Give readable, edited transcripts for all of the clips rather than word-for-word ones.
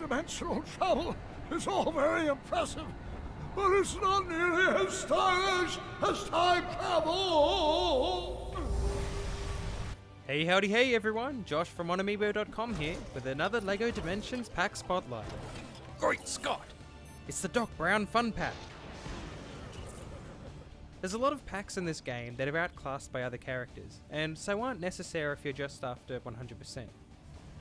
interdimensional travel is all very impressive, but it's not nearly as stylish as time travel! Hey howdy hey everyone, Josh from onamiibo.com here with another LEGO Dimensions pack spotlight. Great Scott! It's the Doc Brown Fun Pack! There's a lot of packs in this game that are outclassed by other characters, and so aren't necessary if you're just after 100%.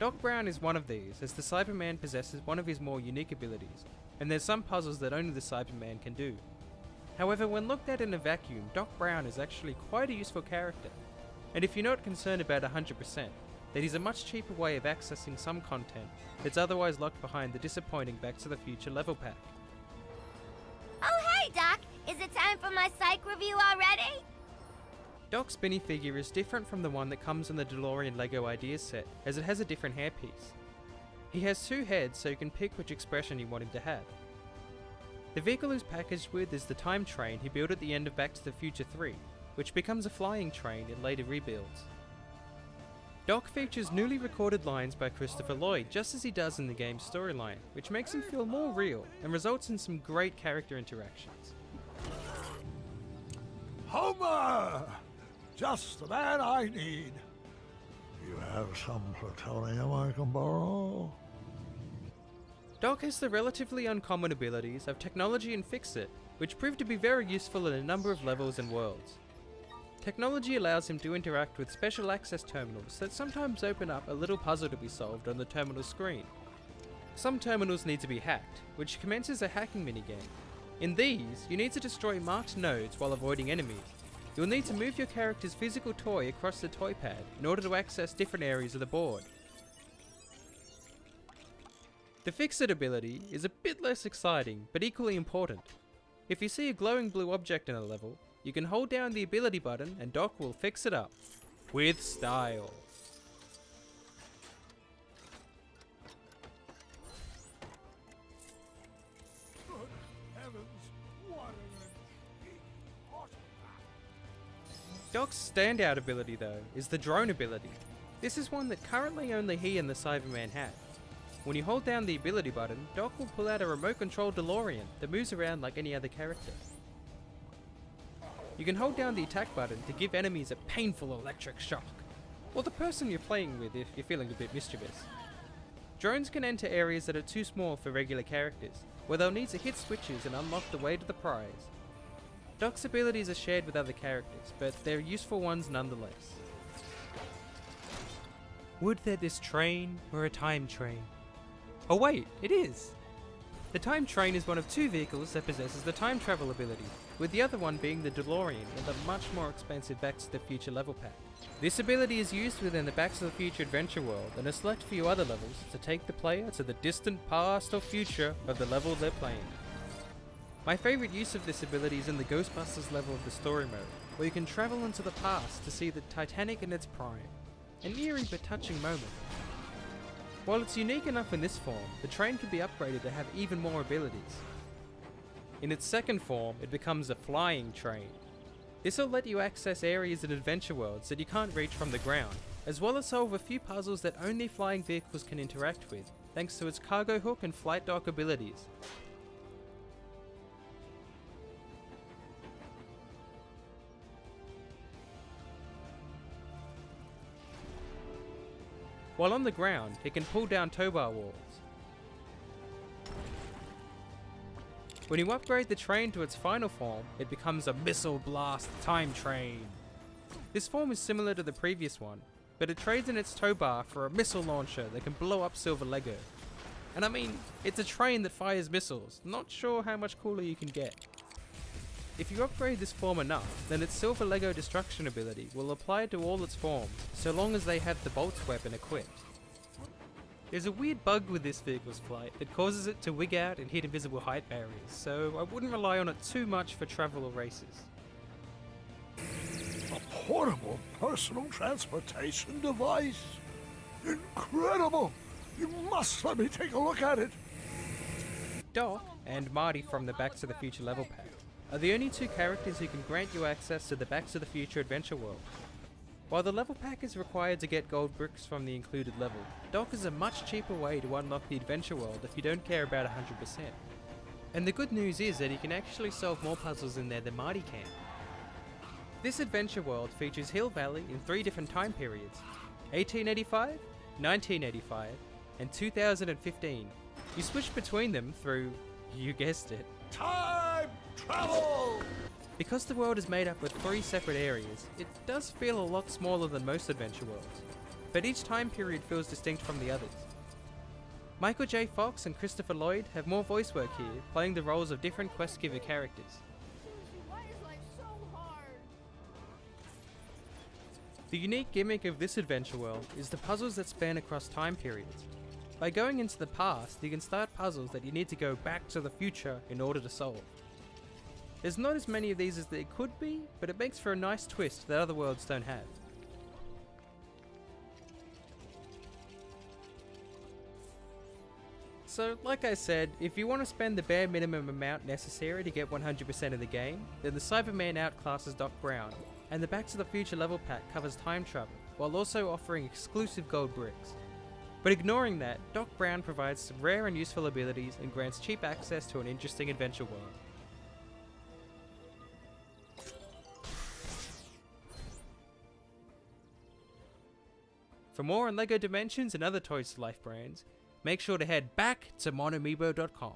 Doc Brown is one of these, as the Cyberman possesses one of his more unique abilities, and there's some puzzles that only the Cyberman can do. However, when looked at in a vacuum, Doc Brown is actually quite a useful character, and if you're not concerned about 100%, then he's a much cheaper way of accessing some content that's otherwise locked behind the disappointing Back to the Future level pack. Oh hey, Doc! Is it time for my psych review already? Doc's Spinny figure is different from the one that comes in the DeLorean LEGO Ideas set, as it has a different hairpiece. He has two heads, so you can pick which expression you want him to have. The vehicle he's packaged with is the time train he built at the end of Back to the Future 3, which becomes a flying train in later rebuilds. Doc features newly recorded lines by Christopher Lloyd, just as he does in the game's storyline, which makes him feel more real and results in some great character interactions. Homer! Just the man I need. You have some plutonium I can borrow? Doc has the relatively uncommon abilities of Technology and Fix-It, which prove to be very useful in a number of levels and worlds. Technology allows him to interact with special access terminals that sometimes open up a little puzzle to be solved on the terminal screen. Some terminals need to be hacked, which commences a hacking minigame. In these, you need to destroy marked nodes while avoiding enemies. You'll need to move your character's physical toy across the toy pad in order to access different areas of the board. The Fix-It ability is a bit less exciting, but equally important. If you see a glowing blue object in a level, you can hold down the ability button and Doc will fix it up. With style. Good heavens, what an intriguing artifact! Doc's standout ability though is the drone ability. This is one that currently only he and the Cyberman have. When you hold down the ability button, Doc will pull out a remote controlled DeLorean that moves around like any other character. You can hold down the attack button to give enemies a painful electric shock, or the person you're playing with if you're feeling a bit mischievous. Drones can enter areas that are too small for regular characters, where they'll need to hit switches and unlock the way to the prize. Doc's abilities are shared with other characters, but they're useful ones nonetheless. Would that this train were a time train. Oh wait, it is! The time train is one of two vehicles that possesses the time travel ability, with the other one being the DeLorean in the much more expensive Back to the Future level pack. This ability is used within the Back to the Future adventure world and a select few other levels to take the player to the distant past or future of the level they're playing. My favourite use of this ability is in the Ghostbusters level of the story mode, where you can travel into the past to see the Titanic in its prime. An eerie but touching moment. While it's unique enough in this form, the train can be upgraded to have even more abilities. In its second form, it becomes a flying train. This will let you access areas in adventure worlds that you can't reach from the ground, as well as solve a few puzzles that only flying vehicles can interact with, thanks to its cargo hook and flight dock abilities. While on the ground, it can pull down tow bar walls. When you upgrade the train to its final form, it becomes a missile blast time train. This form is similar to the previous one, but it trades in its tow bar for a missile launcher that can blow up silver Lego. And I mean, it's a train that fires missiles, not sure how much cooler you can get. If you upgrade this form enough, then its silver Lego destruction ability will apply to all its forms, so long as they have the bolts weapon equipped. There's a weird bug with this vehicle's flight that causes it to wig out and hit invisible height barriers, so I wouldn't rely on it too much for travel or races. A portable personal transportation device? Incredible! You must let me take a look at it! Doc, and Marty from the Back to the Future level pack, are the only two characters who can grant you access to the Back to the Future adventure world. While the level pack is required to get gold bricks from the included level, Dock is a much cheaper way to unlock the adventure world if you don't care about 100%. And the good news is that you can actually solve more puzzles in there than Marty can. This adventure world features Hill Valley in 3 different time periods: 1885, 1985, and 2015. You switch between them through, you guessed it, Time travel! Because the world is made up of 3 separate areas, it does feel a lot smaller than most adventure worlds, but each time period feels distinct from the others. Michael J. Fox and Christopher Lloyd have more voice work here, playing the roles of different quest giver characters. Why is life so hard? The unique gimmick of this adventure world is the puzzles that span across time periods. By going into the past, you can start puzzles that you need to go back to the future in order to solve. There's not as many of these as there could be, but it makes for a nice twist that other worlds don't have. So, like I said, if you want to spend the bare minimum amount necessary to get 100% of the game, then the Cyberman outclasses Doc Brown, and the Back to the Future level pack covers time travel, while also offering exclusive gold bricks. But ignoring that, Doc Brown provides some rare and useful abilities and grants cheap access to an interesting adventure world. For more on LEGO Dimensions and other Toys to Life brands, make sure to head back to monamiibo.com.